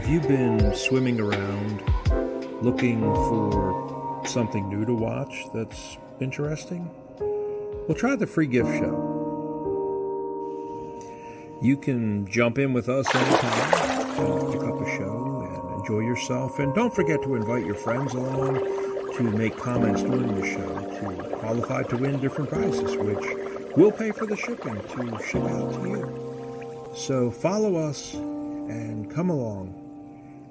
you been swimming around looking for something new to watch that's interesting? Well, try the free gift show. You can jump in with us anytime, pick up a show and enjoy yourself. And don't forget to invite your friends along to make comments during the show to qualify to win different prizes, which will pay for the shipping to ship out to you. So follow us and come along,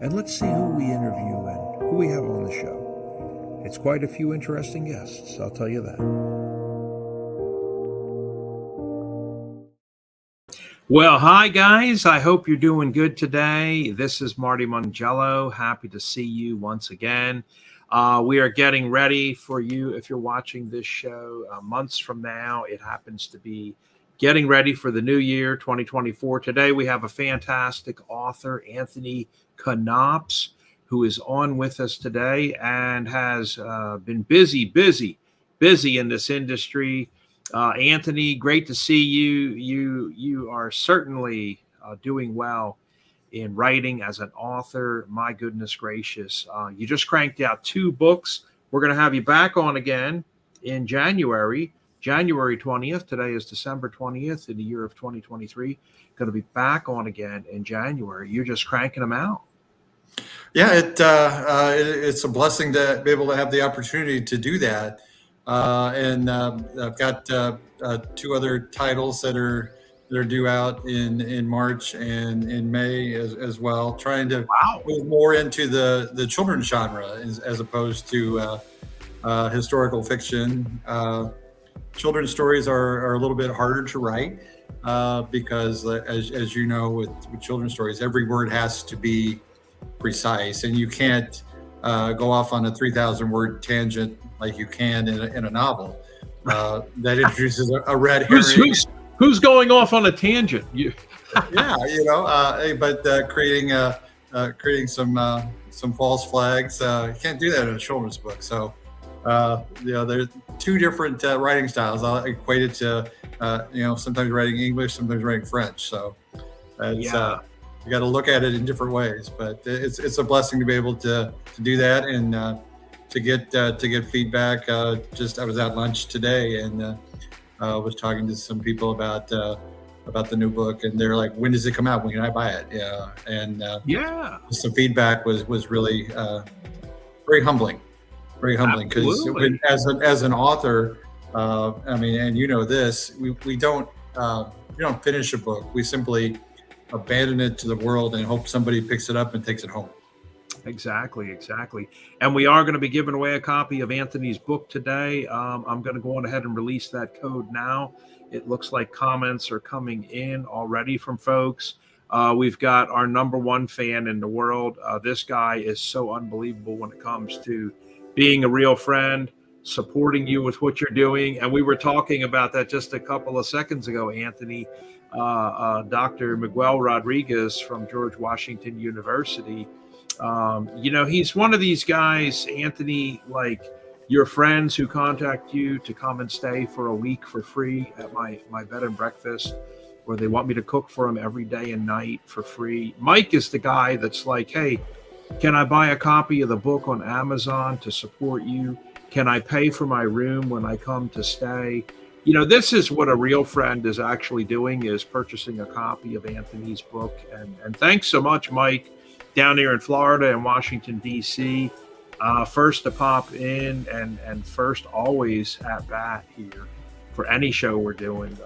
and let's see who we interview and who we have on the show. It's quite a few interesting guests, I'll tell you that. Well, hi guys. I hope you're doing good today. This is Marty Mongiello. Happy to see you once again. We are getting ready for you. If you're watching this show months from now, it happens to be getting ready for the new year, 2024. Today, we have a fantastic author, Anthony Knopps, who is on with us today and has been busy in this industry. Anthony, great to see you. You are certainly doing well in writing as an author. My goodness gracious. You just cranked out 2 books. We're going to have you back on again in January 20th. Today is December 20th in the year of 2023. Going to be back on again in January. You're just cranking them out. Yeah, it's a blessing to be able to have the opportunity to do that. And I've got 2 other titles that are due out in March and in May as well, trying to move more into the children's genre as opposed to historical fiction. Children's stories are a little bit harder to write because, as you know, with children's stories, every word has to be precise, and you can't go off on a 3,000 word tangent like you can in a novel that introduces a red herring. Who's going off on a tangent? Yeah, but creating some false flags. You can't do that in a children's book. So there's 2 different writing styles. I'll equate it to sometimes writing English, sometimes writing French. So you got to look at it in different ways. But it's a blessing to be able to do that and to get feedback. I was at lunch today and was talking to some people about the new book, and they're like, "When does it come out? When can I buy it?" Yeah, and some feedback was really very humbling. Very humbling, because as an author, and you know this, we don't finish a book. We simply abandon it to the world and hope somebody picks it up and takes it home. Exactly. And we are going to be giving away a copy of Anthony's book today. I'm going to go on ahead and release that code now. It looks like comments are coming in already from folks. We've got our #1 fan in the world. This guy is so unbelievable when it comes to being a real friend, supporting you with what you're doing. And we were talking about that just a couple of seconds ago, Anthony. Dr. Miguel Rodriguez from George Washington University. He's one of these guys, Anthony, like your friends who contact you to come and stay for a week for free at my bed and breakfast, or they want me to cook for them every day and night for free. Mike is the guy that's like, hey, can I buy a copy of the book on Amazon to support you? Can I pay for my room when I come to stay? This is what a real friend is actually doing, is purchasing a copy of Anthony's book. And thanks so much, Mike, down here in Florida and Washington, D.C. First to pop in and first always at bat here for any show we're doing,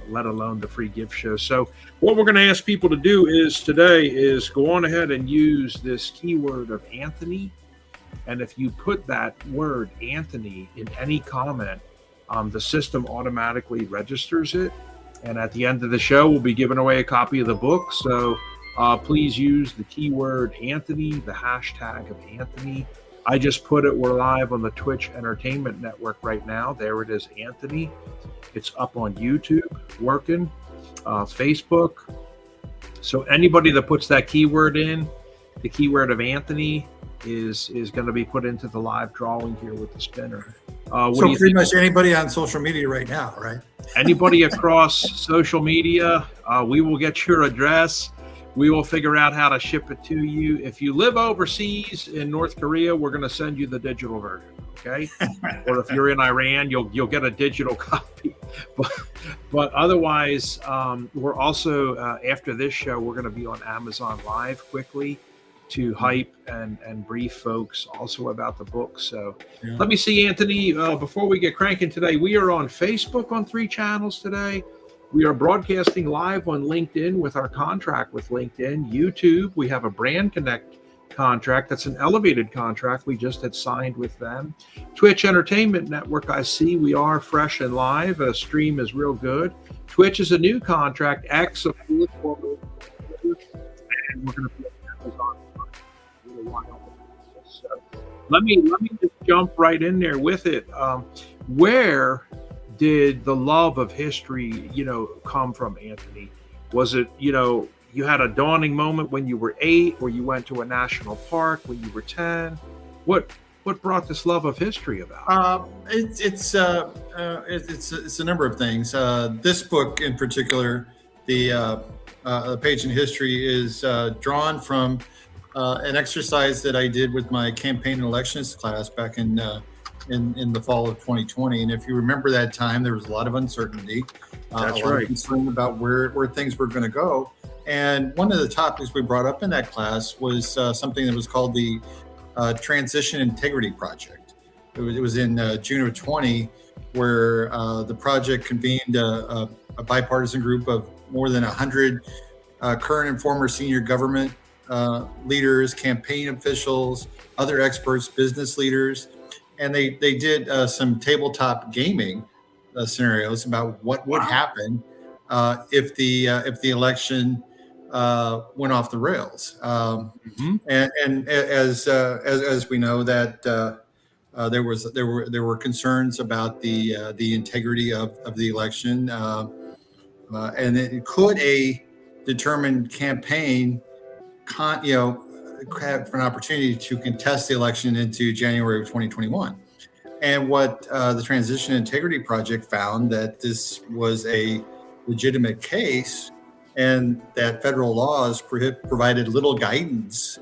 let alone the free gift show. So what we're going to ask people to do today is go on ahead and use this keyword of Anthony. And if you put that word Anthony in any comment, the system automatically registers it. And at the end of the show, we'll be giving away a copy of the book. So please use the keyword Anthony, the hashtag of Anthony. I just put it. We're live on the Twitch Entertainment Network right now. There it is, Anthony. It's up on YouTube, working, Facebook. So anybody that puts that keyword in, the keyword of Anthony, is going to be put into the live drawing here with the spinner. So pretty much anybody on social media right now, right? Anybody across social media, we will get your address. We will figure out how to ship it to you. If you live overseas in North Korea, we're going to send you the digital version. Okay. Or if you're in Iran, you'll get a digital copy. But otherwise, we're also after this show, we're going to be on Amazon Live quickly to hype and brief folks also about the book. So let me see, Anthony, before we get cranking today, we are on Facebook on 3 channels today. We are broadcasting live on LinkedIn with our contract with LinkedIn. YouTube, we have a Brand Connect contract. That's an elevated contract we just had signed with them. Twitch Entertainment Network, I see we are fresh and live. A stream is real good. Twitch is a new contract. X, of course, and we're going to be on Amazon for a little while. So let me just jump right in there with it. Where did the love of history, come from, Anthony? Was it, you had a dawning moment when you were 8, or you went to a national park when you were 10? What brought this love of history about? It's a number of things. This book in particular, the page in history, is drawn from an exercise that I did with my campaign and elections class back in the fall of 2020. And if you remember that time, there was a lot of uncertainty. That's a lot right. of concern about where things were going to go. And one of the topics we brought up in that class was something that was called the Transition Integrity Project. It was in June of 20, where the project convened a bipartisan group of more than 100 current and former senior government leaders, campaign officials, other experts, business leaders. And they did some tabletop gaming scenarios about what would happen if the election went off the rails. And as we know that there were concerns about the integrity of the election, and could a determined campaign have an opportunity to contest the election into January of 2021. And what the Transition Integrity Project found, that this was a legitimate case, and that federal laws provided little guidance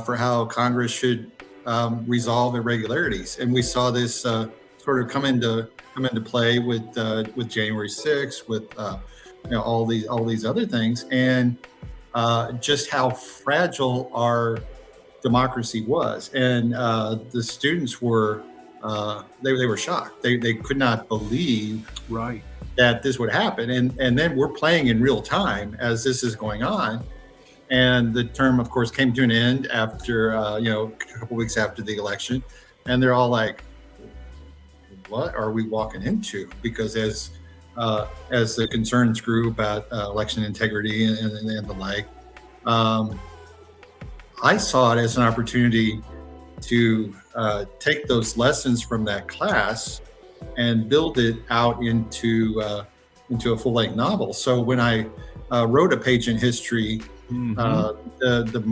for how Congress should resolve irregularities. And we saw this sort of come into play with January 6th, with all these other things, and just how fragile our democracy was. And the students were they were shocked. They could not believe that this would happen. And then we're playing in real time as this is going on. And the term, of course, came to an end after a couple weeks after the election, and they're all like, "What are we walking into?" Because as the concerns grew about election integrity and the like, I saw it as an opportunity to take those lessons from that class and build it out into a full-length novel. So when I wrote A Page in History, the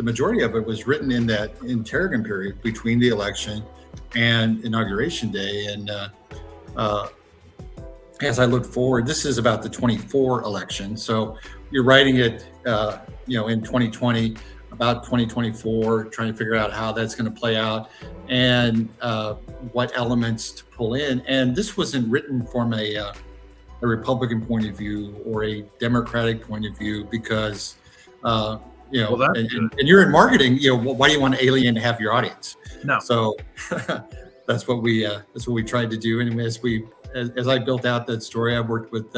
majority of it was written in that interregnum period between the election and Inauguration Day. And as I look forward, this is about the 24 election. So you're writing it, in 2020, about 2024, trying to figure out how that's going to play out and what elements to pull in. And this wasn't written from a Republican point of view or a Democratic point of view, because and you're in marketing. Why do you want an alien to have your audience? No. So that's what we tried to do. And as I built out that story, I worked with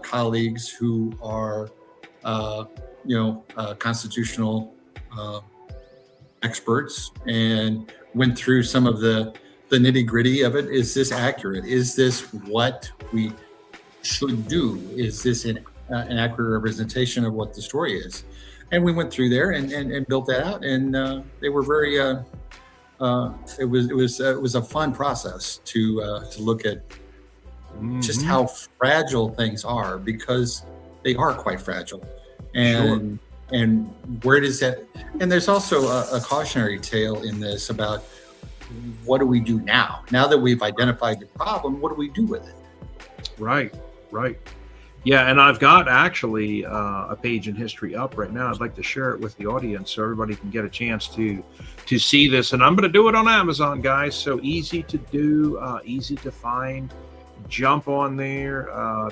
colleagues who are constitutional experts, and went through some of the nitty gritty of it. Is this accurate? Is this what we should do? Is this an accurate representation of what the story is? And we went through there and built that out, and they were very. It was a fun process to look at just how fragile things are, because they are quite fragile. And where does that? And there's also a cautionary tale in this about what do we do now? Now that we've identified the problem, what do we do with it? Right. Yeah, and I've got actually a page in history up right now. I'd like to share it with the audience so everybody can get a chance to see this. And I'm going to do it on Amazon, guys. So easy to do, easy to find. Jump on there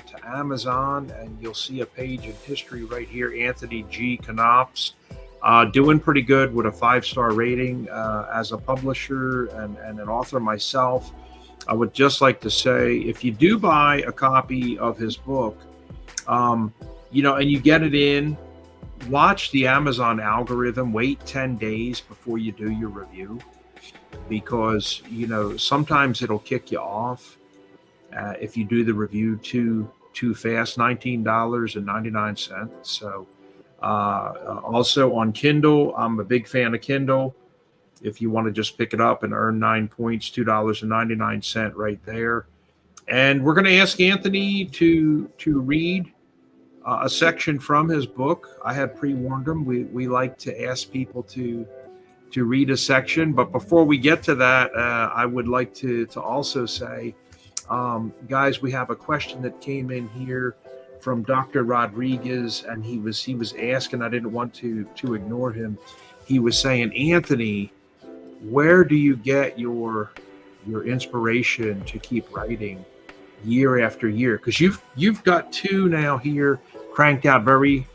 to Amazon, and you'll see a page in history right here. Anthony G. Knopps, doing pretty good with a 5-star rating as a publisher and an author myself. I would just like to say, if you do buy a copy of his book, you know, and you get it in, watch the Amazon algorithm, wait 10 days before you do your review, because, you know, sometimes it'll kick you off if you do the review too fast. $19.99. So also on Kindle, I'm a big fan of Kindle. If you want to just pick it up and earn 9 points, $2.99 right there. And we're going to ask Anthony to read a section from his book. I had pre-warned him. We like to ask people to read a section. But before we get to that, I would like to also say, guys, we have a question that came in here from Dr. Rodriguez, and he was asking. I didn't want to ignore him. He was saying, Anthony, where do you get your inspiration to keep writing year after year? Because you've got 2 now here cranked out very,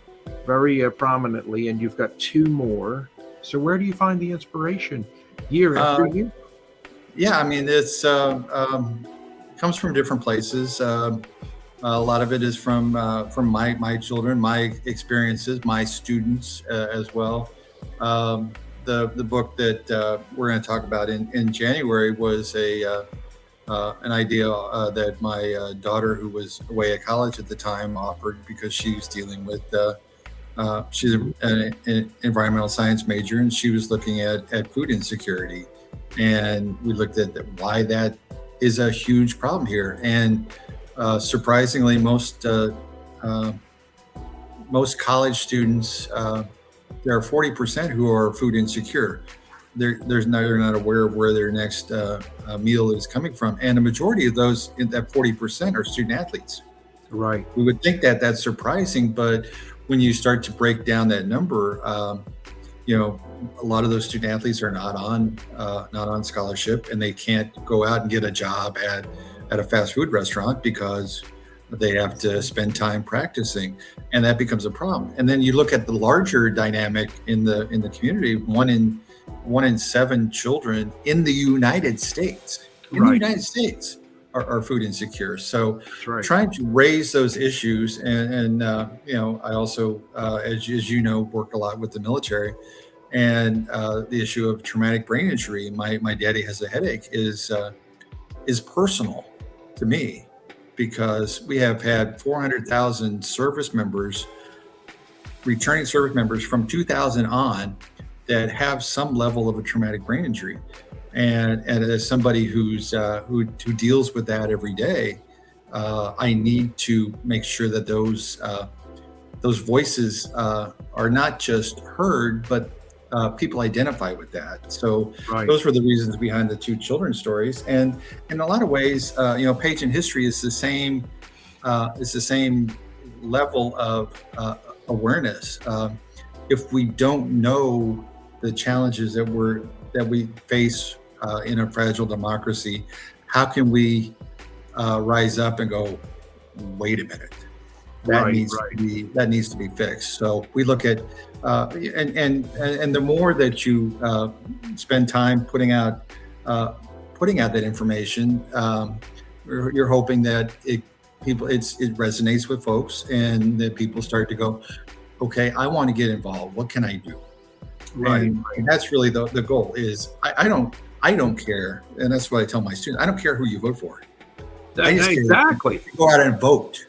very prominently, and you've got 2 more. So where do you find the inspiration year after year? Yeah, I mean, it's comes from different places. A lot of it is from my children, my experiences, my students as well. The book that we're going to talk about in January was an idea that my daughter, who was away at college at the time, offered because she was dealing with. She's an environmental science major, and she was looking at food insecurity, and we looked at why that is a huge problem here. And surprisingly, most college students, there are 40% who are food insecure. They're not aware of where their next meal is coming from, and the majority of those, that 40%, are student athletes. Right. We would think that that's surprising, but when you start to break down that number, you know, a lot of those student athletes are not on scholarship, and they can't go out and get a job at a fast food restaurant because they have to spend time practicing, and that becomes a problem. And then you look at the larger dynamic in the community. One in 7 children in the United States, are food insecure. So trying to raise those issues, and you know, I also, as you know, work a lot with the military, and the issue of traumatic brain injury. My daddy has a headache is personal to me, because we have had 400,000 returning service members from 2000 on, that have some level of a traumatic brain injury. And as somebody who deals with that every day, I need to make sure that those voices are not just heard, but people identify with that. So those were the reasons behind the 2 children's stories. And in a lot of ways, you know, Page in History is the same level of awareness. If we don't know the challenges that we face in a fragile democracy, how can we rise up and go, wait a minute, that needs to be fixed? So we look at and the more that you spend time putting out that information, you're hoping that it resonates with folks, and that people start to go, okay, I want to get involved. What can I do? And that's really the goal. Is I don't care, and that's what I tell my students. I don't care who you vote for. I just exactly. Go out and vote.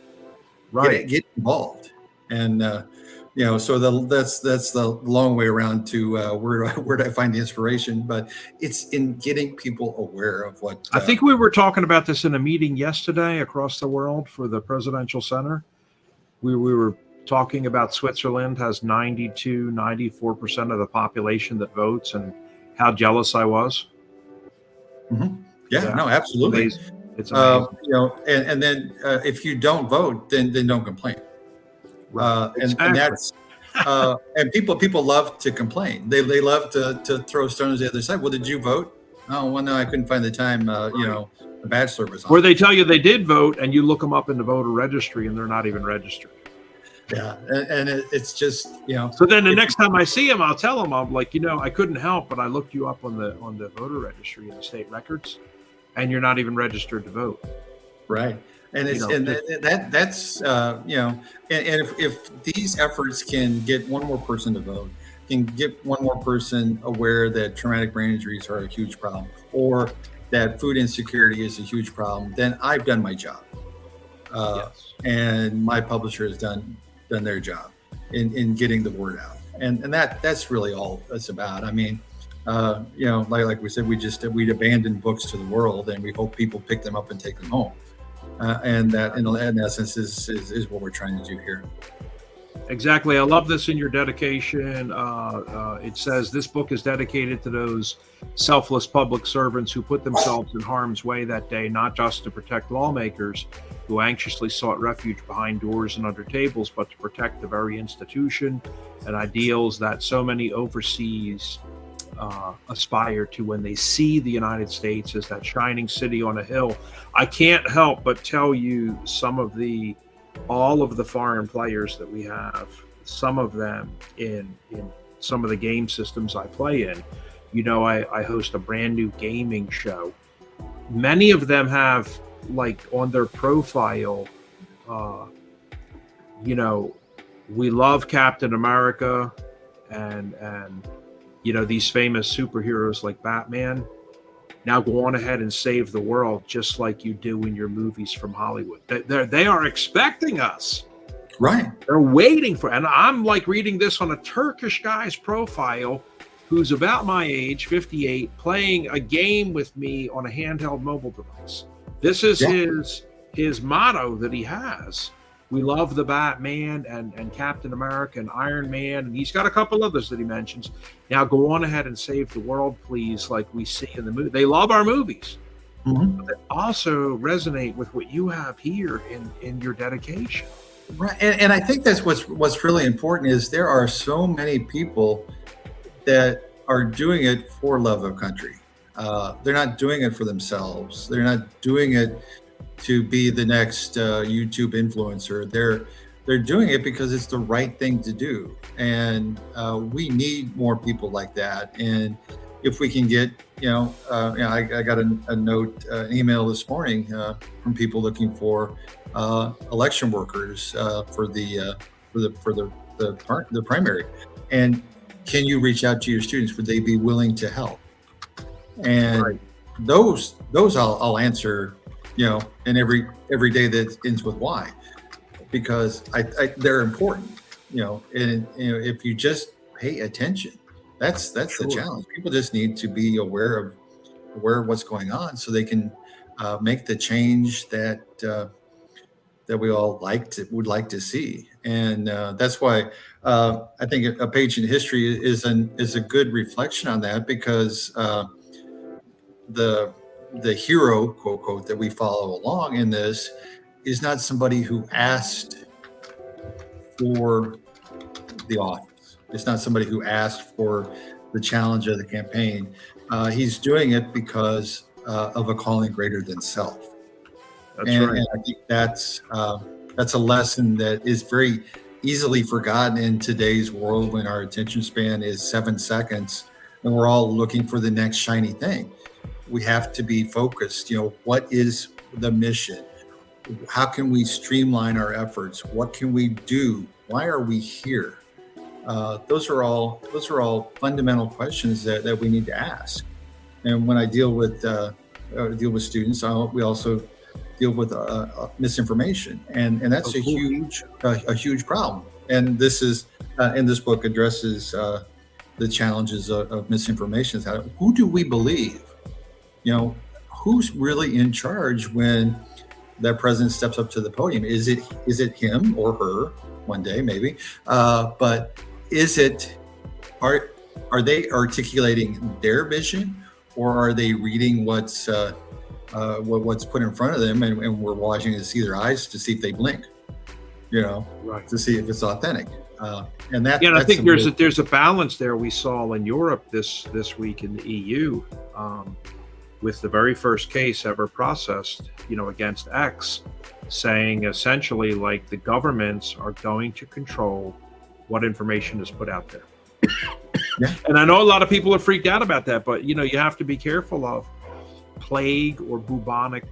Get involved, and you know. So that's the long way around to where do I find the inspiration? But it's in getting people aware of what. I think we were talking about this in a meeting yesterday across the world for the Presidential Center. We were talking about Switzerland has 94% of the population that votes, and how jealous I was. Mm-hmm. Yeah, no, absolutely. It's amazing. And then if you don't vote, then don't complain. Right. And that's and people love to complain. They love to throw stones at the other side. Well, did you vote? Oh, well, no, I couldn't find the time. The bachelor was on. Or they tell you they did vote, and you look them up in the voter registry, and they're not even registered. Yeah, and it's just So then the next time I see them, I'll tell them, I'm like, I couldn't help, but I looked you up on the voter registry and the state records, and you're not even registered to vote. Right. And it's that's if these efforts can get one more person to vote, can get one more person aware that traumatic brain injuries are a huge problem, or that food insecurity is a huge problem, then I've done my job. Yes. And my publisher has done their job in getting the word out. And that's really all it's about. I mean, like we said, we'd abandon books to the world, and we hope people pick them up and take them home. And that, in essence, is what we're trying to do here. Exactly. I love this in your dedication. It says this book is dedicated to those selfless public servants who put themselves in harm's way that day, not just to protect lawmakers who anxiously sought refuge behind doors and under tables, but to protect the very institution and ideals that so many overseas aspire to when they see the United States as that shining city on a hill. I can't help but tell you all of the foreign players that we have, some of them in some of the game systems I play in. I host a brand new gaming show. Many of them have, like, on their profile, we love Captain America and these famous superheroes like Batman. Now go on ahead and save the world just like you do in your movies from Hollywood. They are expecting us. Right. They're waiting for, and I'm like reading this on a Turkish guy's profile who's about my age, 58, playing a game with me on a handheld mobile device. This is his motto that he has. We love the Batman and Captain America and Iron Man, and he's got a couple others that he mentions. Now go on ahead and save the world, please, like we see in the movie. They love our movies. Mm-hmm. But they also resonate with what you have here in your dedication. Right, and I think that's what's really important is there are so many people that are doing it for love of country. They're not doing it for themselves. They're not doing it to be the next YouTube influencer. They're doing it because it's the right thing to do, and we need more people like that. And if we can get, I got a note, an email this morning from people looking for election workers for the primary, and can you reach out to your students? Would they be willing to help? And Right. those I'll answer, and every day that ends with why, because they're important, and if you just pay attention, that's Sure. the challenge. People just need to be aware of what's going on so they can make the change that we all would like to see. And that's why I think a page in history is a good reflection on that, because the hero, quote, quote, that we follow along in this is not somebody who asked for the office. It's not somebody who asked for the challenge of the campaign. He's doing it because of a calling greater than self. That's And right. I think that's a lesson that is very easily forgotten in today's world, when our attention span is 7 seconds and we're all looking for the next shiny thing. We have to be focused. What is the mission? How can we streamline our efforts? What can we do? Why are we here? Those are all fundamental questions that we need to ask. And when I deal with students, we also deal with misinformation, and that's a huge problem. And this book addresses the challenges of misinformation. Who do we believe? Who's really in charge when that president steps up to the podium? Is it him or her? One day, maybe. But are they articulating their vision, or are they reading what's what's put in front of them, and we're watching to see their eyes to see if they blink, Right. to see if it's authentic. And that, Yeah, and I that's think there's a balance there we saw in Europe this week in the EU, with the very first case ever processed, against X, saying essentially like the governments are going to control what information is put out there. Yeah. And I know a lot of people are freaked out about that, but you have to be careful of plague or bubonic,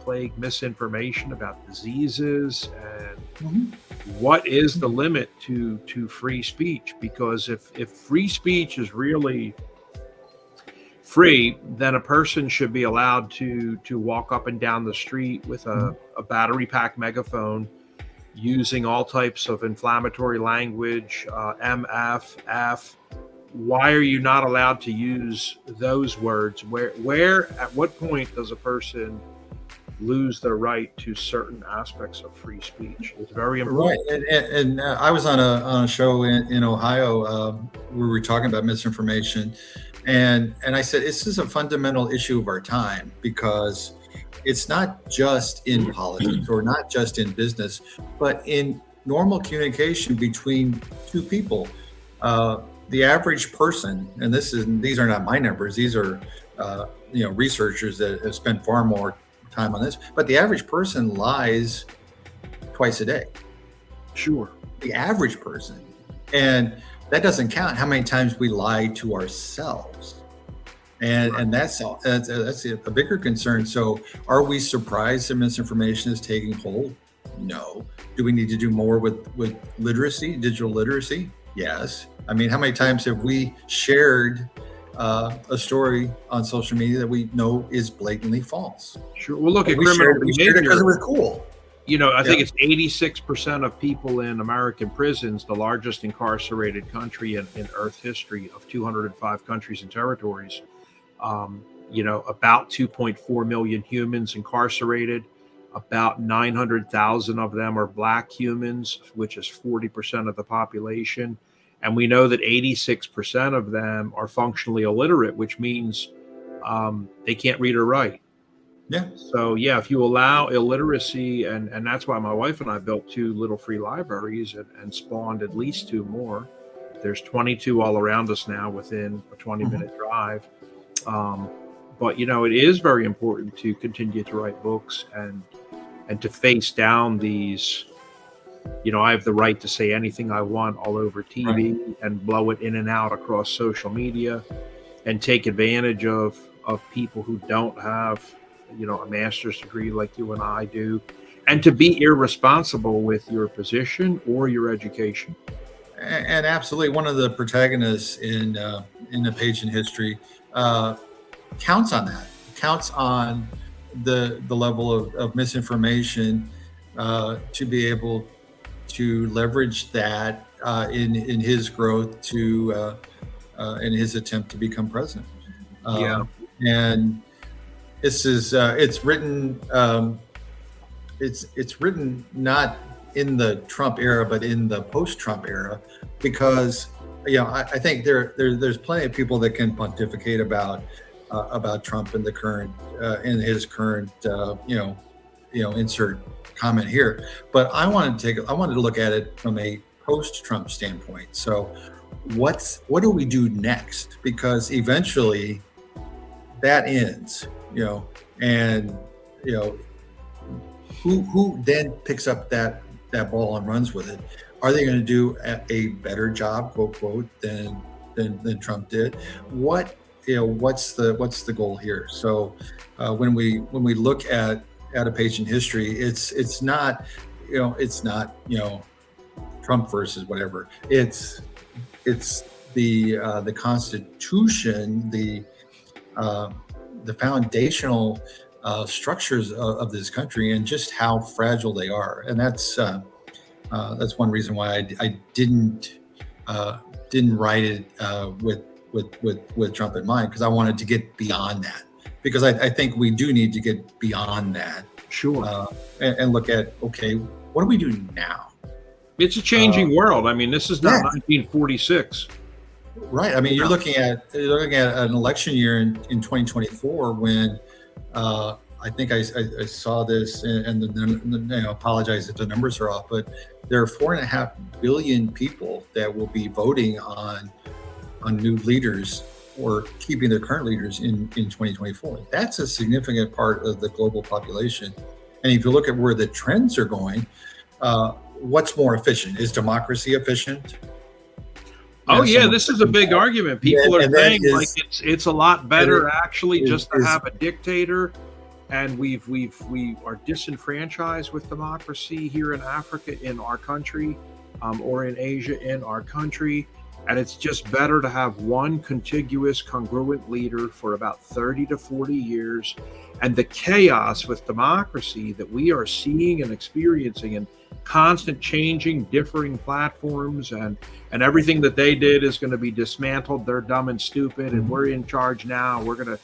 plague misinformation about diseases, and what is the limit to free speech? Because if free speech is really free, then a person should be allowed to walk up and down the street with a battery pack megaphone, using all types of inflammatory language, MF, F. Why are you not allowed to use those words? Where at what point does a person lose their right to certain aspects of free speech? It's very important. Right, and I was on a show in Ohio where we were talking about misinformation, and I said this is a fundamental issue of our time, because it's not just in politics or not just in business, but in normal communication between two people. The average person, and these are not my numbers; these are researchers that have spent far more time on this. But the average person lies twice a day. Sure. The average person, and that doesn't count how many times we lie to ourselves. And that's a bigger concern. So, are we surprised that misinformation is taking hold? No. Do we need to do more with literacy, digital literacy? Yes. I mean, how many times have we shared a story on social media that we know is blatantly false? Sure. Well, look at We criminal shared it behavior. because it was cool. I think it's 86% of people in American prisons, the largest incarcerated country in Earth history of 205 countries and territories. About 2.4 million humans incarcerated. About 900,000 of them are Black humans, which is 40% of the population. And we know that 86% of them are functionally illiterate, which means they can't read or write. Yeah. So, yeah, if you allow illiteracy, and that's why my wife and I built 2 little free libraries and spawned at least 2 more. There's 22 all around us now within a 20-minute drive. But, it is very important to continue to write books and to face down these, I have the right to say anything I want all over TV and blow it in and out across social media, and take advantage of people who don't have, a master's degree like you and I do, and to be irresponsible with your position or your education. And absolutely, one of the protagonists in the page in history counts on that. Counts on the level of misinformation to be able to leverage that in his growth to in his attempt to become president. And this is it's written not in the Trump era, but in the post-Trump era, because I think there's plenty of people that can pontificate about Trump and the current in his current insert comment here, but I wanted to look at it from a post-Trump standpoint. So what do we do next? Because eventually that ends, and who then picks up that ball and runs with it? Are they going to do a better job, quote quote, than Trump did? What's the goal here? So when we look at a page in history, it's not Trump versus whatever. It's the Constitution, the foundational structures of this country, and just how fragile they are. And that's one reason why I didn't write it with Trump in mind, because I wanted to get beyond that. Because I think we do need to get beyond that. Sure. And look at, okay, what do we do now? It's a changing world. I mean, this is not 1946. Right. I mean, you're looking at an election year in 2024 when I think I saw this, and apologize if the numbers are off, but there are 4.5 billion people that will be voting on new leaders or keeping their current leaders in 2024. That's a significant part of the global population. And if you look at where the trends are going, what's more efficient? Is democracy efficient? Oh yeah, this is a big argument. People are saying like it's a lot better actually just to have a dictator, and we are disenfranchised with democracy here in Africa, in our country, or in Asia, in our country. And it's just better to have one contiguous, congruent leader for about 30 to 40 years. And the chaos with democracy that we are seeing and experiencing, and constant changing, differing platforms, and everything that they did is going to be dismantled. They're dumb and stupid, and we're in charge now. We're going to,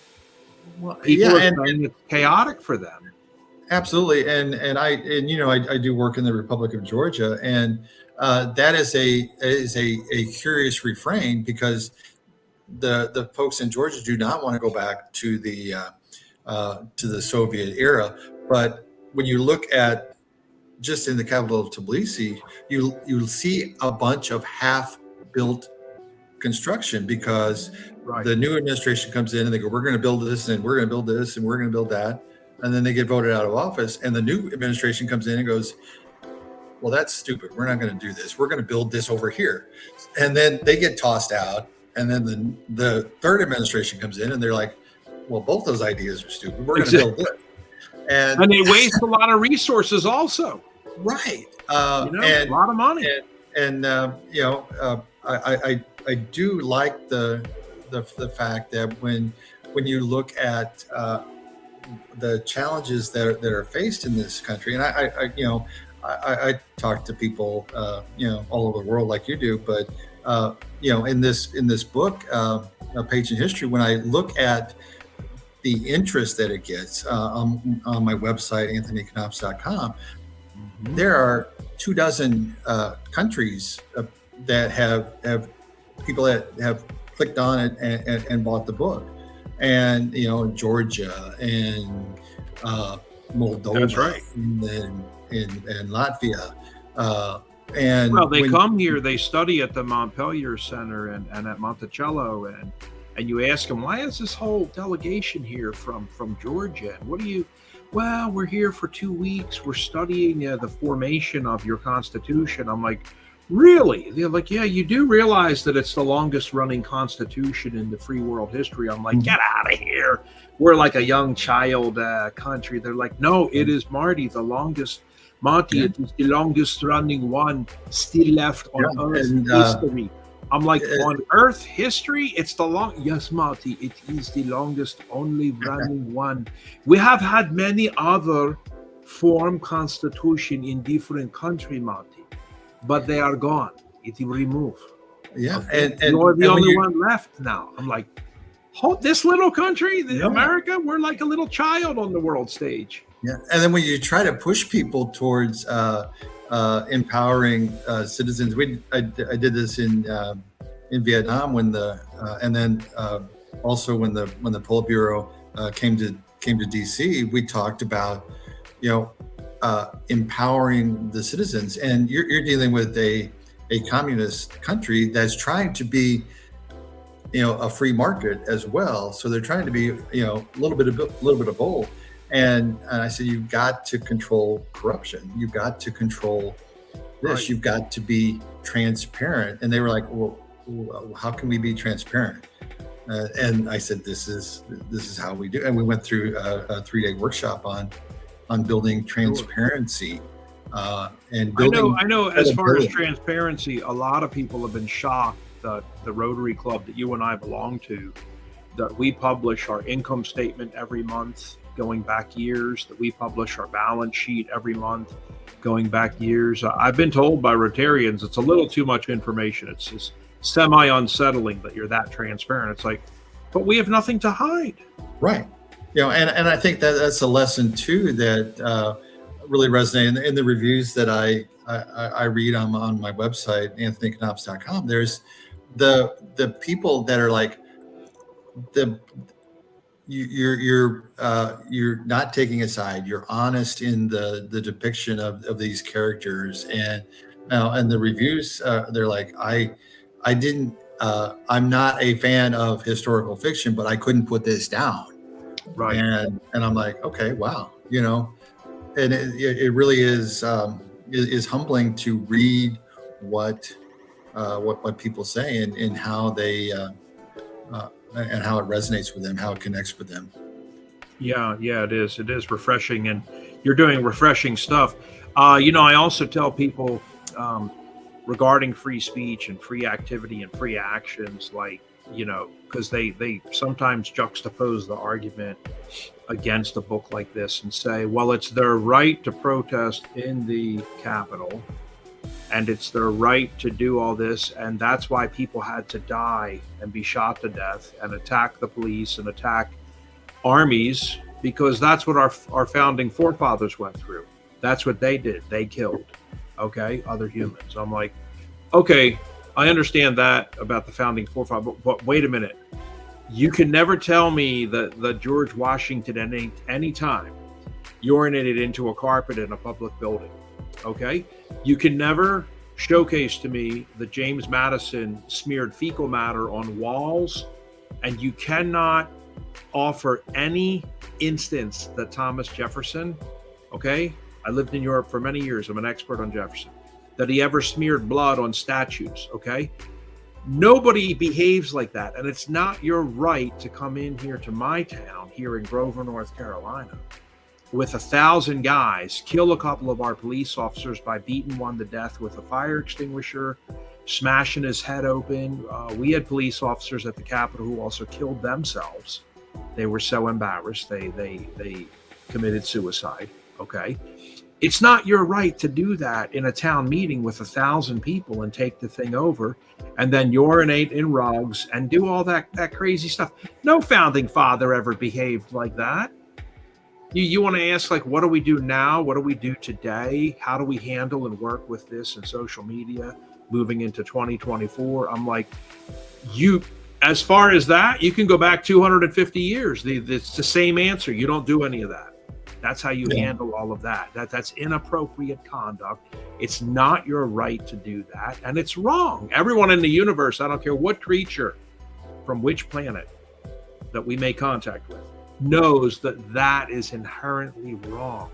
people are saying it's chaotic for them. Absolutely. And I do work in the Republic of Georgia, and that is a curious refrain, because the folks in Georgia do not want to go back to the Soviet era. But when you look at just in the capital of Tbilisi, you'll see a bunch of half-built construction, because the new administration comes in and they go, we're going to build this, and we're going to build this, and we're going to build that. And then they get voted out of office, and the new administration comes in and goes, well, that's stupid. We're not going to do this. We're going to build this over here. And then they get tossed out. And then the third administration comes in and they're like, well, both those ideas are stupid. We're going to build this. And they waste a lot of resources also. Right. And a lot of money. I do like the fact that when you look at the challenges that are faced in this country, and I talk to people, all over the world like you do, but in this book, A Page in History, when I look at the interest that it gets on my website, anthonyknopps.com, there are 24 countries that have people that have clicked on it and bought the book, and Georgia and Moldova. That's right. And Latvia. They come here, they study at the Montpellier Center and at Monticello, and you ask them, why is this whole delegation here from Georgia? And what do you, well, we're here for 2 weeks. We're studying the formation of your Constitution. I'm like, really? They're like, yeah, you do realize that it's the longest running Constitution in the free world history. I'm like, get out of here. We're like a young child country. They're like, no, it is, Marty, the longest. Monty, it is the longest running one still left on Earth history. I'm like, on Earth history, it's the long. Yes, Marty, it is the longest only running one. We have had many other form constitution in different country, Marty, but they are gone. It is removed. Yeah, and you're the only one left now. I'm like, this little country, America, we're like a little child on the world stage. Yeah, and then when you try to push people towards empowering citizens, I did this in Vietnam and then also when the Politburo came to DC, we talked about empowering the citizens, and you're dealing with a communist country that's trying to be a free market as well. So they're trying to be a little bit of both. And I said, you've got to control corruption. You've got to control this. Right. You've got to be transparent. And they were like, well, how can we be transparent? And I said, this is how we do. And we went through a 3-day workshop on building transparency and building. I know. As far as transparency, a lot of people have been shocked that the Rotary Club that you and I belong to, that we publish our income statement every month, going back years, that we publish our balance sheet every month, going back years. I've been told by Rotarians it's a little too much information. It's just semi-unsettling that you're that transparent. It's like, but we have nothing to hide. Right. And I think that's a lesson too that really resonated in the reviews that I read on my website, anthonyknopps.com. There's the people that are like, you're not taking a side. You're honest in the depiction of these characters, and now and the reviews they're like, I didn't I'm not a fan of historical fiction, but I couldn't put this down. Right. And I'm like, okay, wow, and it really is humbling to read what what people say, and how they and how it resonates with them, how it connects with them. Yeah, yeah, it is. It is refreshing, and you're doing refreshing stuff. I also tell people regarding free speech and free activity and free actions, like, because they sometimes juxtapose the argument against a book like this and say, well, it's their right to protest in the Capitol, and it's their right to do all this, and that's why people had to die and be shot to death and attack the police and attack armies, because that's what our founding forefathers went through. That's what they did. They killed, other humans. I'm like, okay, I understand that about the founding forefathers, but wait a minute. You can never tell me that George Washington at any time urinated into a carpet in a public building. Okay, you can never showcase to me that James Madison smeared fecal matter on walls, and you cannot offer any instance that Thomas Jefferson, I lived in Europe for many years, I'm an expert on Jefferson, that he ever smeared blood on statues. Nobody behaves like that, and it's not your right to come in here to my town here in Grover, North Carolina, with 1,000 guys, kill a couple of our police officers by beating one to death with a fire extinguisher, smashing his head open. We had police officers at the Capitol who also killed themselves. They were so embarrassed they committed suicide. It's not your right to do that in a town meeting with 1,000 people and take the thing over and then urinate in rugs and do all that crazy stuff. No founding father ever behaved like that. You want to ask, like, what do we do now? What do we do today? How do we handle and work with this in social media moving into 2024? I'm like, as far as that, you can go back 250 years. It's the same answer. You don't do any of that. That's how you handle all of that. That's inappropriate conduct. It's not your right to do that, and it's wrong. Everyone in the universe, I don't care what creature from which planet that we make contact with, knows that is inherently wrong.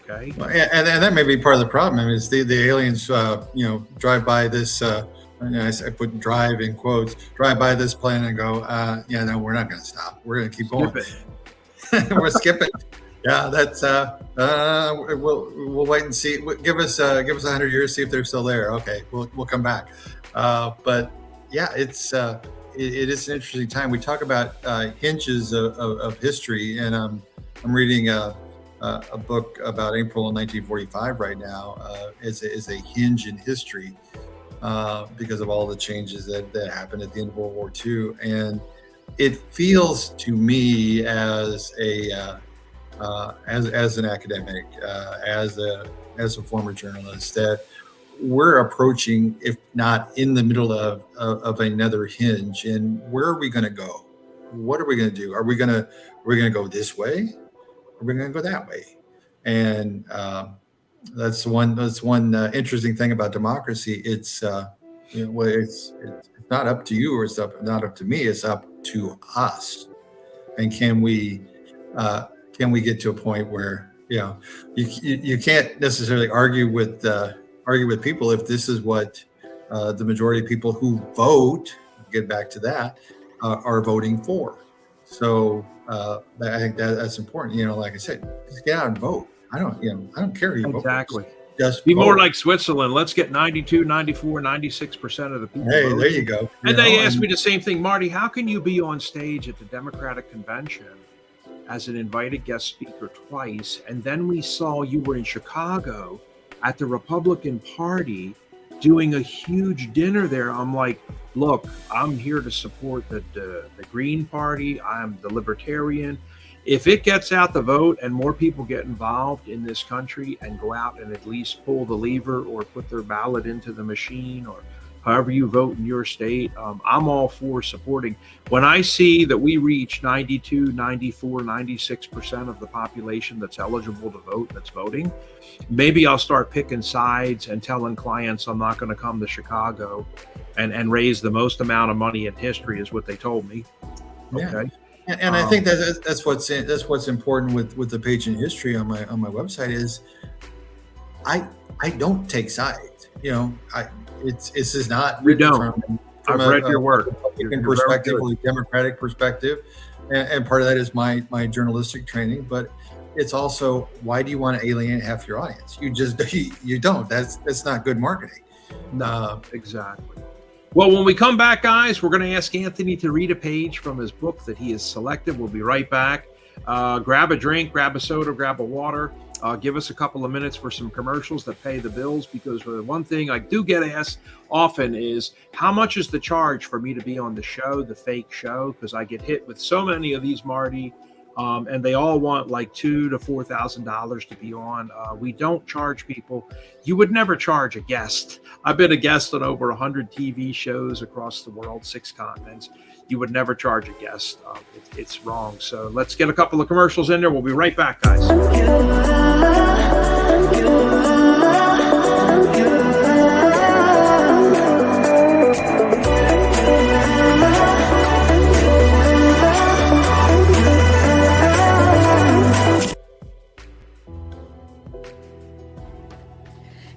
And that may be part of the problem. I mean, is the aliens drive by this I put drive in quotes, drive by this planet and go, no, we're not going to stop, we're going to keep going. We're skipping. Yeah, that's we'll wait and see. Give us 100 years, see if they're still there. Okay, we'll come back. But yeah, it is an interesting time. We talk about hinges of history, and I'm reading a book about April 1945 right now. Is a hinge in history because of all the changes that happened at the end of World War II, and it feels to me as an academic, as a former journalist, that we're approaching, if not in the middle of another hinge. And where are we going to go? What are we going to do? Are we going to go this way? Are we going to go that way? And that's one interesting thing about democracy. It's it's not up to you, or it's not up to me. It's up to us. And can we get to a point where you can't necessarily argue with people if this is what the majority of people who vote, get back to that, are voting for. So I think that's important. Like I said, just get out and vote. I don't care who you vote for. Exactly. Just be vote. More like Switzerland. Let's get 92, 94, 96% of the people. Hey, voting. There you go. And they asked me the same thing, Marty, how can you be on stage at the Democratic convention as an invited guest speaker twice, and then we saw you were in Chicago at the Republican Party doing a huge dinner there? I'm like, look, I'm here to support the Green Party. I'm the Libertarian. If it gets out the vote and more people get involved in this country and go out and at least pull the lever or put their ballot into the machine or however you vote in your state. I'm all for supporting. When I see that we reach 92, 94, 96% of the population that's eligible to vote, that's voting, maybe I'll start picking sides and telling clients I'm not going to come to Chicago and raise the most amount of money in history is what they told me. Okay. Yeah. And I think that's what's important with the page in history on my website is I don't take sides. This is not You don't. from I've read your work. Republican perspective or a Democratic perspective, and part of that is my journalistic training. But it's also, why do you want to alienate half your audience? You don't. That's not good marketing. No, exactly. Well, when we come back, guys, we're going to ask Anthony to read a page from his book that he has selected. We'll be right back. Grab a drink, grab a soda, grab a water. Give us a couple of minutes for some commercials that pay the bills, because one thing I do get asked often is, how much is the charge for me to be on the show, the fake show? Because I get hit with so many of these, Marty, and they all want like $2,000 to $4,000 to be on. We don't charge people. You would never charge a guest. I've been a guest on over 100 TV shows across the world, 6 continents. You would never charge a guest. It's wrong. So let's get a couple of commercials in there. We'll be right back, guys.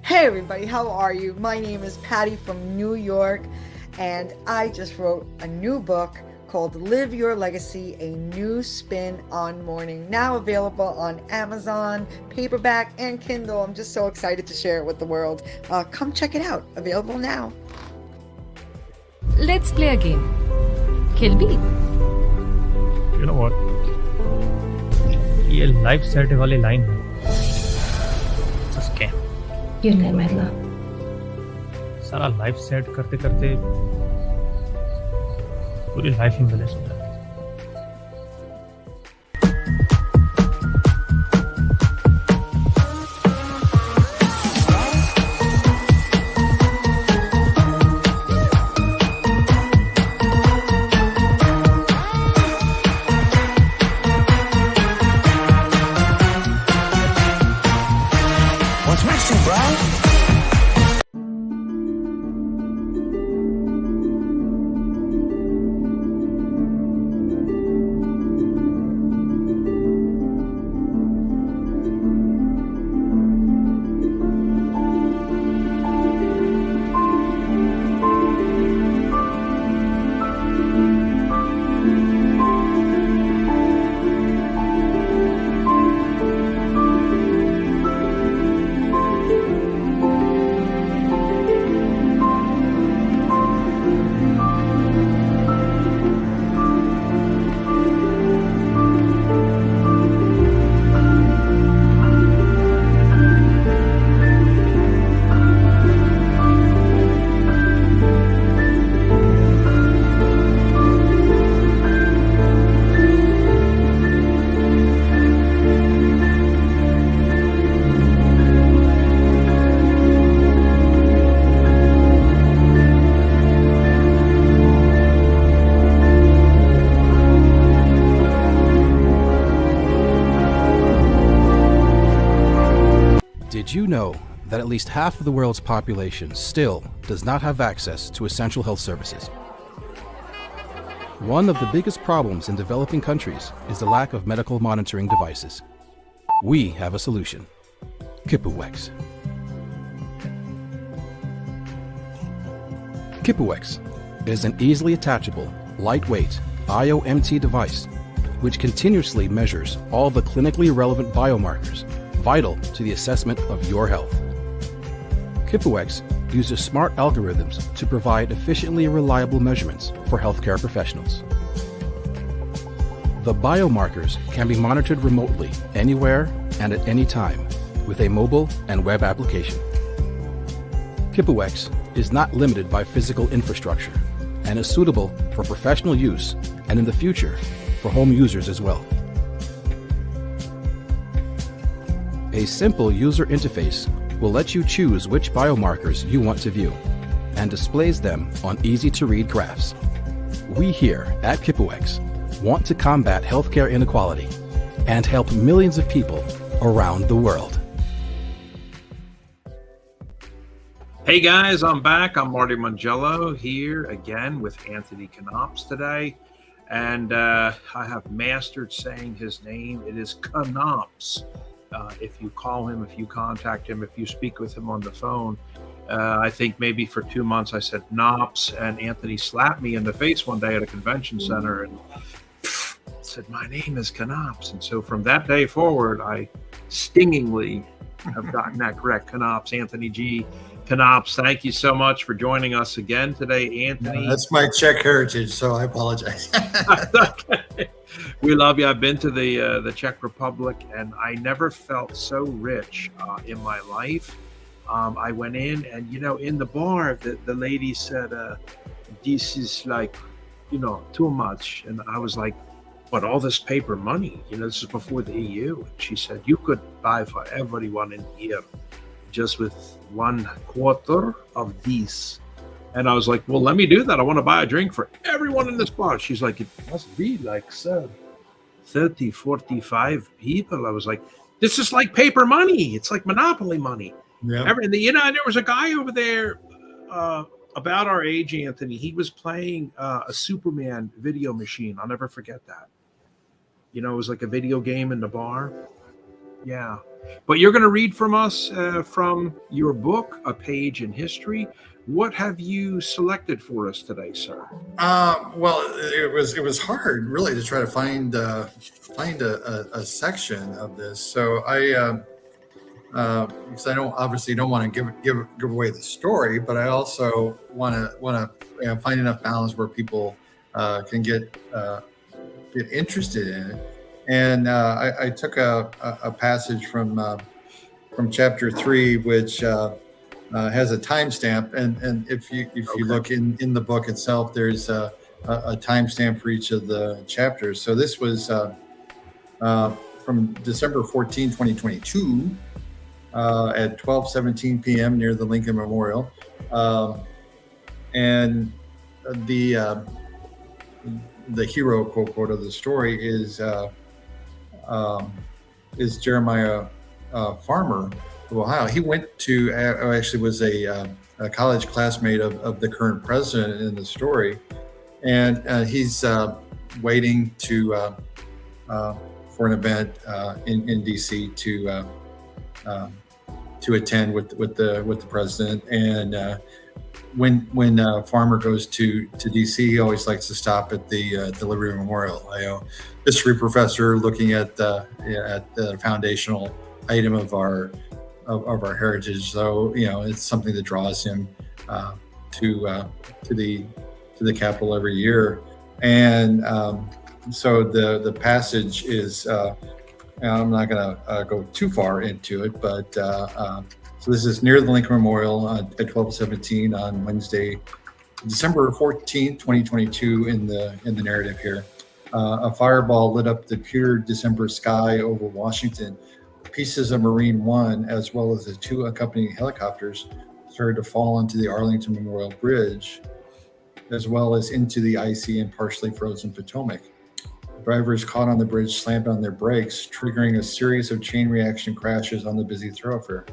Hey everybody, how are you? My name is Patty from New York, and I just wrote a new book called Live Your Legacy, A New Spin on Mourning, now available on Amazon, paperback, and Kindle. I'm just so excited to share it with the world. Come check it out. Available now. Let's play a game. खेल भी? You know what? ये life set वाली line है. It's a scam. क्यों नहीं महिला? सारा life set करते करते पूरी लाइफ ही मैनेज हो जाती है. What's next, bro? Did you know that at least half of the world's population still does not have access to essential health services? One of the biggest problems in developing countries is the lack of medical monitoring devices. We have a solution. Kipuwex. Kipuwex is an easily attachable, lightweight IOMT device which continuously measures all the clinically relevant biomarkers vital to the assessment of your health. Kipuwex uses smart algorithms to provide efficiently reliable measurements for healthcare professionals. The biomarkers can be monitored remotely, anywhere and at any time, with a mobile and web application. Kipuwex is not limited by physical infrastructure and is suitable for professional use and in the future for home users as well. A simple user interface will let you choose which biomarkers you want to view and displays them on easy-to-read graphs. We here at KipUX want to combat healthcare inequality and help millions of people around the world. Hey guys, I'm back. I'm Marty Mongiello here again with Anthony Knopps today. And I have mastered saying his name. It is Knopps. If you call him, if you contact him, if you speak with him on the phone, I think maybe for 2 months I said Knopps, and Anthony slapped me in the face one day at a convention center and said, my name is Knopps. And so from that day forward, I stingingly have gotten that correct. Knopps, Anthony G. Knopps, thank you so much for joining us again today, Anthony. That's my Czech heritage, so I apologize. We love you. I've been to the Czech Republic, and I never felt so rich in my life. I went in, and in the bar, the lady said, "This is like, too much," and I was like, "But all this paper money, this is before the EU." And she said, "You could buy for everyone in here, just with 1/4 of these." And I was like, well, let me do that. I want to buy a drink for everyone in this bar. She's like, it must be like 30, 45 people. I was like, this is like paper money. It's like Monopoly money. Yeah. And there was a guy over there about our age, Anthony. He was playing a Superman video machine. I'll never forget that. It was like a video game in the bar. Yeah. But you're going to read from us from your book, A Page in History. What have you selected for us today, sir? Well, it was hard really to try to find a section of this. So I because I don't want to give away the story, but I also want to find enough balance where people can get interested in it. And I took a passage from chapter 3, which has a timestamp, and if you look in the book itself, there's a timestamp for each of the chapters. So this was from December 14, 2022, at 12:17 p.m. near the Lincoln Memorial, and the hero quote of the story is Jeremiah Farmer of Ohio. He went to actually was a college classmate of the current president in the story, and he's waiting for an event in DC to attend with the president. And when Farmer goes to DC, he always likes to stop at the Liberty Memorial. History professor looking at the foundational item of our heritage. So it's something that draws him to the Capitol every year. And so the passage is. I'm not going to go too far into it, but so this is near the Lincoln Memorial at 12:17 on Wednesday, December 14th, 2022. In the narrative here, a fireball lit up the pure December sky over Washington. Pieces of Marine One, as well as the 2 accompanying helicopters, started to fall onto the Arlington Memorial Bridge, as well as into the icy and partially frozen Potomac. Drivers caught on the bridge slammed on their brakes, triggering a series of chain reaction crashes on the busy thoroughfare.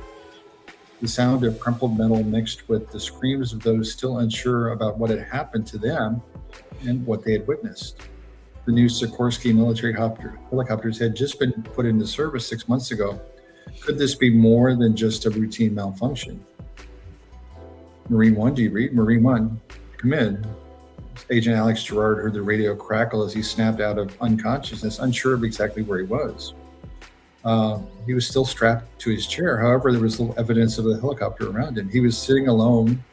The sound of crumpled metal mixed with the screams of those still unsure about what had happened to them and what they had witnessed. The new Sikorsky military helicopters had just been put into service 6 months ago. Could this be more than just a routine malfunction? Marine One, do you read? Marine One, come in. Agent Alex Gerard heard the radio crackle as he snapped out of unconsciousness, unsure of exactly where he was. He was still strapped to his chair. However, there was little evidence of the helicopter around him. He was sitting alone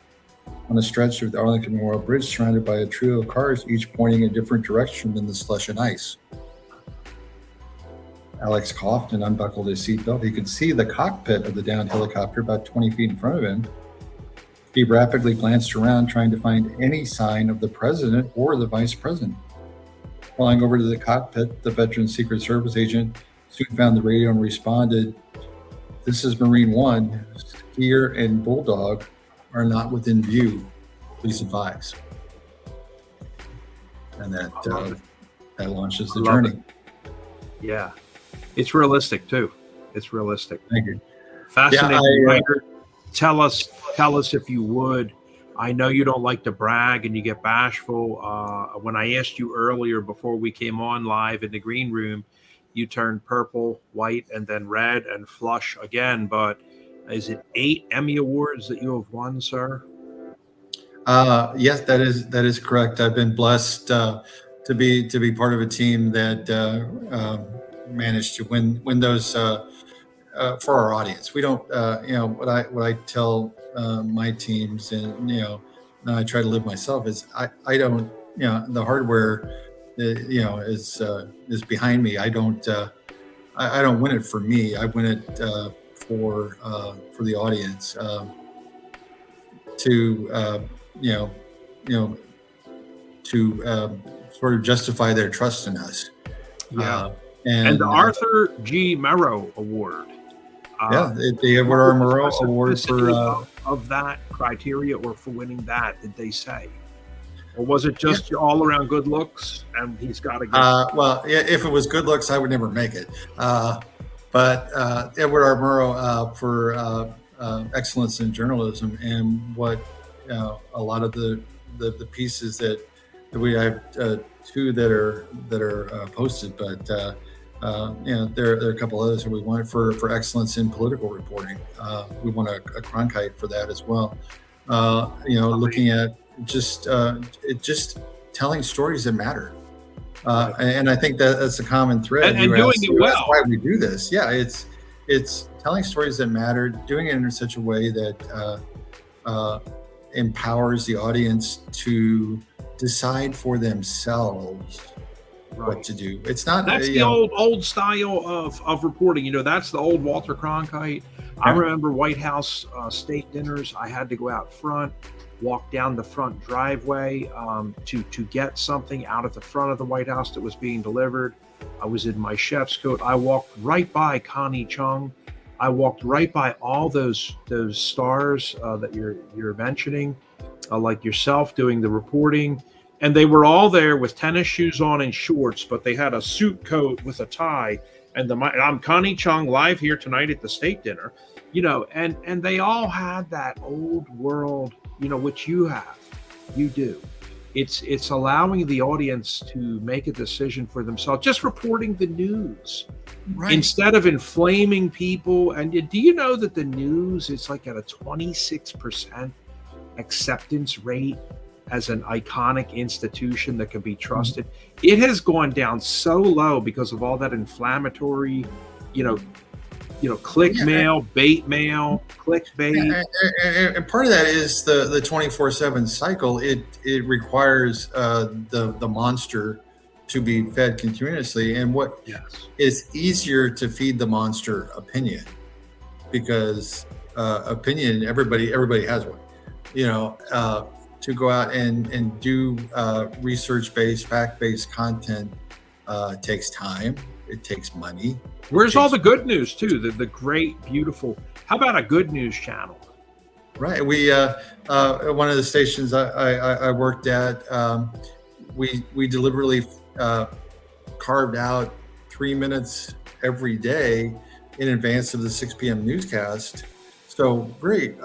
on a stretch of the Arlington Memorial Bridge, surrounded by a trio of cars, each pointing in a different direction than the slush and ice. Alex coughed and unbuckled his seatbelt. He could see the cockpit of the downed helicopter about 20 feet in front of him. He rapidly glanced around, trying to find any sign of the president or the vice president. Flying over to the cockpit, the veteran Secret Service agent soon found the radio and responded, "This is Marine One. Skier and Bulldog are not within view. please advise. And that that launches the I love journey. Yeah, it's realistic too. It's realistic. Thank you. Fascinating Yeah, writer. Tell us if you would. I know you don't like to brag and you get bashful. When I asked you earlier before we came on live in the green room, you turned purple, white, and then red and flush again. But is it 8 Emmy Awards that you have won, sir? Yes, that is correct. I've been blessed to be part of a team that managed to win those for our audience. We don't, what I tell my teams, and I try to live myself, is I don't, the hardware, is behind me. I don't win it for me. I win it for the audience to to sort of justify their trust in us. Yeah. And the Arthur G. Merrow Award. The Edward R. Murrow Award for of that criteria, or for winning that, did they say? Or was it just all around good looks and he's got to get well, if it was good looks, I would never make it. But Edward R. Murrow for excellence in journalism, and what a lot of the pieces that we have, 2 that are posted, but there are a couple others that we won for excellence in political reporting. We won a Cronkite for that as well. Looking at just telling stories that matter. And I think that's a common thread. And doing it well. That's why we do this. Yeah, it's telling stories that matter, doing it in such a way that empowers the audience to decide for themselves what to do. It's not that's the old style of reporting. That's the old Walter Cronkite. I remember White House state dinners. I had to go out front, walk down the front driveway to get something out at the front of the White House that was being delivered. I was in my chef's coat. I walked right by Connie Chung. I walked right by all those stars that you're mentioning, like yourself doing the reporting, and they were all there with tennis shoes on and shorts, but they had a suit coat with a tie. And I'm Connie Chung, live here tonight at the state dinner, and they all had that old world, which you do. It's allowing the audience to make a decision for themselves, just reporting the news. Right. Instead of inflaming people. And do you know that the news is like at a 26% acceptance rate as an iconic institution that can be trusted? It has gone down so low because of all that inflammatory, click mail, bait mail, clickbait. And part of that is the 24/7 cycle. It requires the monster to be fed continuously. And what is easier to feed the monster? Opinion, because opinion, everybody has one. To go out and do research-based, fact-based content takes time. It takes money. Where's all the good news too? The great, beautiful. How about a good news channel? Right. We one of the stations I worked at, we deliberately carved out 3 minutes every day in advance of the 6 p.m. newscast. So very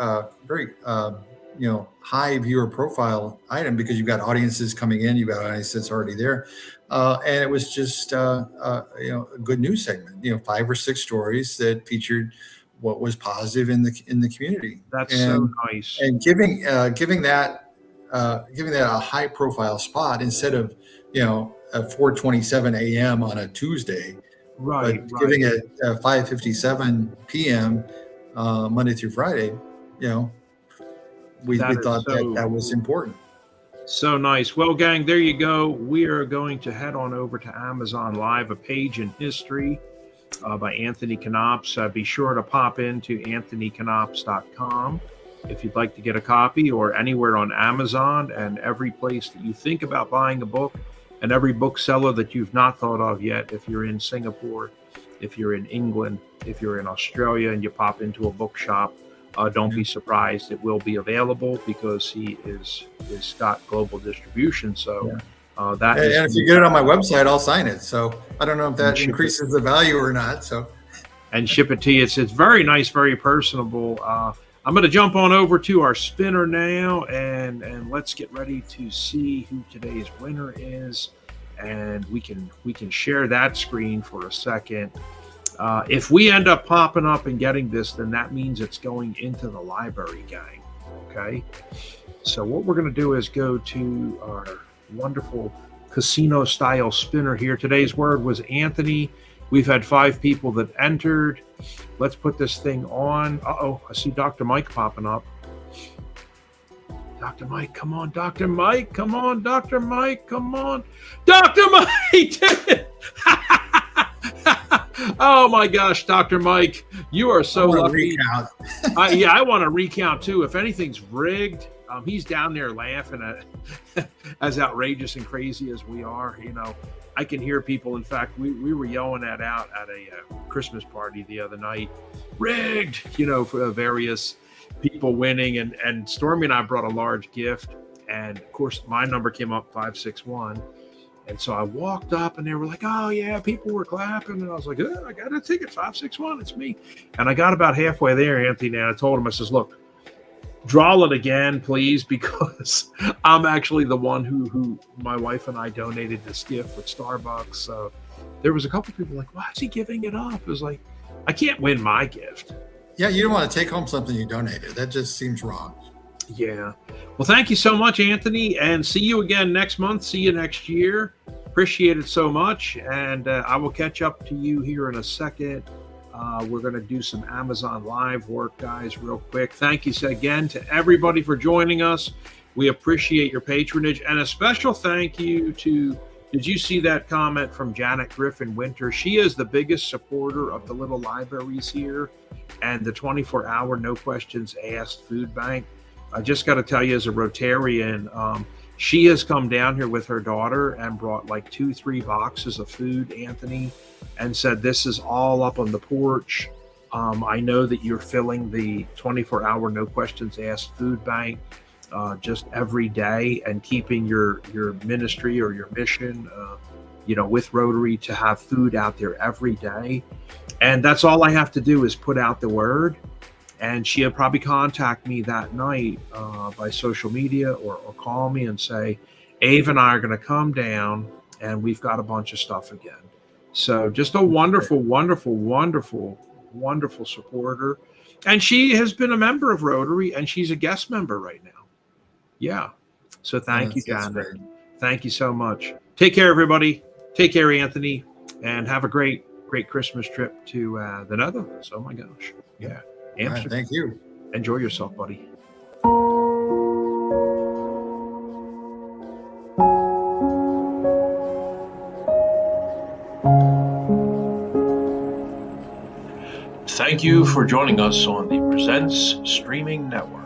high viewer profile item, because you've got audiences coming in, you've got audience that's already there. And it was just a good news segment, 5 or 6 stories that featured what was positive in the community. That's so nice. And giving that a high profile spot instead of at 4:27 a.m. on a Tuesday, right? Giving it 5:57 p.m. Monday through Friday. We thought that was important. So nice. Well, gang, there you go. We are going to head on over to Amazon Live, A Page in History by Anthony Knopps. Be sure to pop into anthonyknopps.com if you'd like to get a copy, or anywhere on Amazon and every place that you think about buying a book, and every bookseller that you've not thought of yet. If you're in Singapore, if you're in England, if you're in Australia and you pop into a bookshop, don't be surprised. It will be available because he is got global distribution. So that And is, if you get it on my website, I'll sign it. So I don't know if that ship it. increases the value or not. So and ship it to you. It's very nice, very personable. I'm going to jump on over to our spinner now, and let's get ready to see who today's winner is. And we can share that screen for a second. If we end up popping up and getting this, then that means it's going into the library, gang. Okay. So what we're going to do is go to our wonderful casino style spinner here. Today's word was Anthony. We've had 5 people that entered. Let's put this thing on. Uh-oh, I see Dr. Mike popping up. Dr. Mike, come on. Dr. Mike, come on. Dr. Mike, come on. Dr. Mike! Oh my gosh, Dr. Mike, you are so lucky. I want to recount too. If anything's rigged, he's down there laughing at as outrageous and crazy as we are. You know, I can hear people. In fact, we were yelling that out at a Christmas party the other night. Rigged, you know, for various people winning, and Stormy and I brought a large gift, and of course my number came up 561, and so I walked up and they were like, oh yeah, people were clapping, and I was like, oh, I got a ticket, 561, it's me. And I got about halfway there, Anthony, and I told him, I says, look, draw it again, please, because I'm actually the one who my wife and I donated this gift with Starbucks. So there was a couple people like, why is he giving it up? It was like, I can't win my gift. Yeah, you don't want to take home something you donated. That just seems wrong. Yeah. Well, thank you so much, Anthony, and see you again next month. See you next year. Appreciate it so much, and I will catch up to you here in a second. We're going to do some Amazon Live work, guys, real quick. Thank you again to everybody for joining us. We appreciate your patronage, and a special thank you to, did you see that comment from Janet Griffin Winter? She is the biggest supporter of the little libraries here and the 24-hour no questions asked food bank. I just got to tell you, as a Rotarian, she has come down here with her daughter and brought like 2-3 boxes of food, Anthony, and said, this is all up on the porch. I know that you're filling the 24-hour no questions asked food bank just every day and keeping your ministry or your mission, you know, with Rotary to have food out there every day. And that's all I have to do is put out the word. And she'll probably contact me that night by social media or call me and say, Ave and I are going to come down and we've got a bunch of stuff again. So just a wonderful, wonderful, wonderful, wonderful supporter. And she has been a member of Rotary and she's a guest member right now. Yeah. So thank you, Janet. Thank you so much. Take care, everybody. Take care, Anthony, and have a great Christmas trip to the Netherlands. Oh my gosh. Yeah. Amsterdam. Right, thank you. Enjoy yourself, buddy. Thank you for joining us on the Presents Streaming Network.